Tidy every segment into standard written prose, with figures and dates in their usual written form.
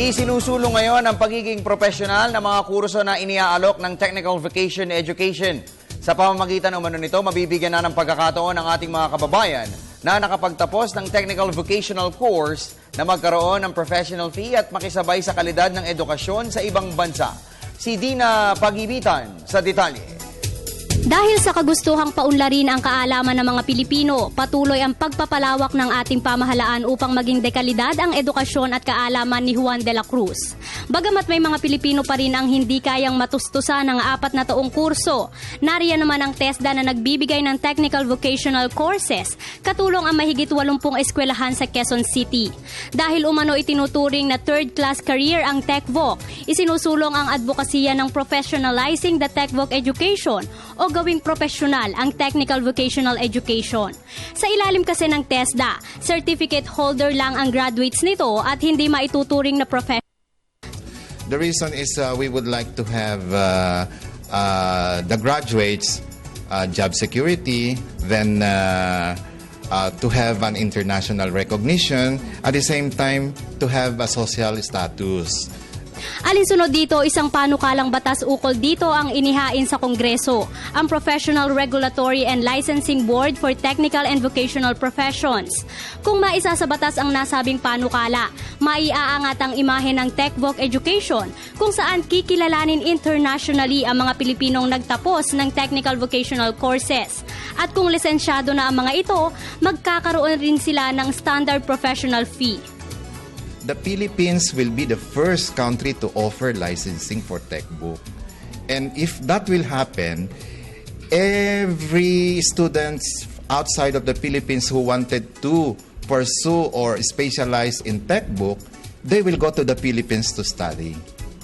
Isinusulong ngayon ang pagiging profesional ng mga kurso na iniaalok ng Technical Vocation Education. Sa pamamagitan umano nito, mabibigyan na ng pagkakataon ng ating mga kababayan na nakapagtapos ng Technical Vocational Course na magkaroon ng professional fee at makisabay sa kalidad ng edukasyon sa ibang bansa. Si Dina Pagibitan sa detalye. Dahil sa kagustuhang paunlarin ang kaalaman ng mga Pilipino, patuloy ang pagpapalawak ng ating pamahalaan upang maging dekalidad ang edukasyon at kaalaman ni Juan de la Cruz. Bagamat may mga Pilipino pa rin ang hindi kayang matustusan ng 4 na taong kurso, nariyan naman ang TESDA na nagbibigay ng technical vocational courses, katulong ang mahigit 80 eskwelahan sa Quezon City. Dahil umano itinuturing na third-class career ang TechVoc, isinusulong ang advokasya ng professionalizing the TechVoc education o gawing profesional ang technical vocational education. Sa ilalim kasi ng TESDA, certificate holder lang ang graduates nito at hindi maituturing na professional. The reason is we would like to have the graduates job security, then to have an international recognition, at the same time to have a social status. Alinsunod dito, isang panukalang batas ukol dito ang inihain sa Kongreso, ang Professional Regulatory and Licensing Board for Technical and Vocational Professions. Kung maisa sa batas ang nasabing panukala, maiaangat ang imahe ng TechVoc Education kung saan kikilalanin internationally ang mga Pilipinong nagtapos ng technical vocational courses. At kung lisensyado na ang mga ito, magkakaroon rin sila ng standard professional fee. The Philippines will be the first country to offer licensing for TechVoc. And if that will happen, every student outside of the Philippines who wanted to pursue or specialize in TechVoc, they will go to the Philippines to study.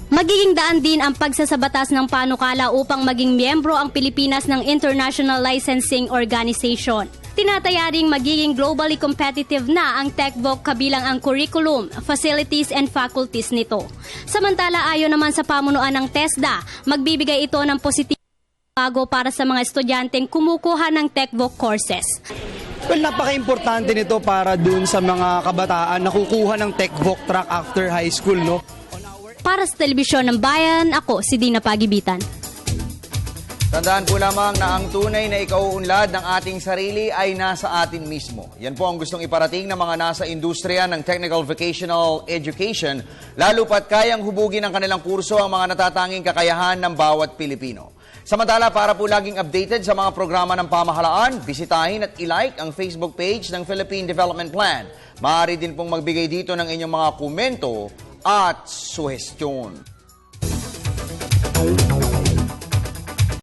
Magiging daan din ang pagsasabatas ng panukala upang maging miyembro ang Pilipinas ng International Licensing Organization. Tinatayaring magiging globally competitive na ang TechVoc kabilang ang curriculum, facilities and faculties nito. Samantala, ayon naman sa pamunuan ng TESDA, magbibigay ito ng positibong bago para sa mga estudyanteng kumukuha ng TechVoc courses. Well, napaka-importante nito para dun sa mga kabataan na kukuha ng TechVoc track after high school, no? Para sa Telebisyon ng Bayan, ako si Dina Pagibitan. Tandaan po lamang na ang tunay na ikauunlad ng ating sarili ay nasa atin mismo. Yan po ang gustong iparating ng mga nasa industriya ng Technical Vocational Education, lalo pat kayang hubugin ng kanilang kurso ang mga natatanging kakayahan ng bawat Pilipino. Samantala, para po laging updated sa mga programa ng pamahalaan, bisitahin at ilike ang Facebook page ng Philippine Development Plan. Maaari din pong magbigay dito ng inyong mga komento at suhestyon.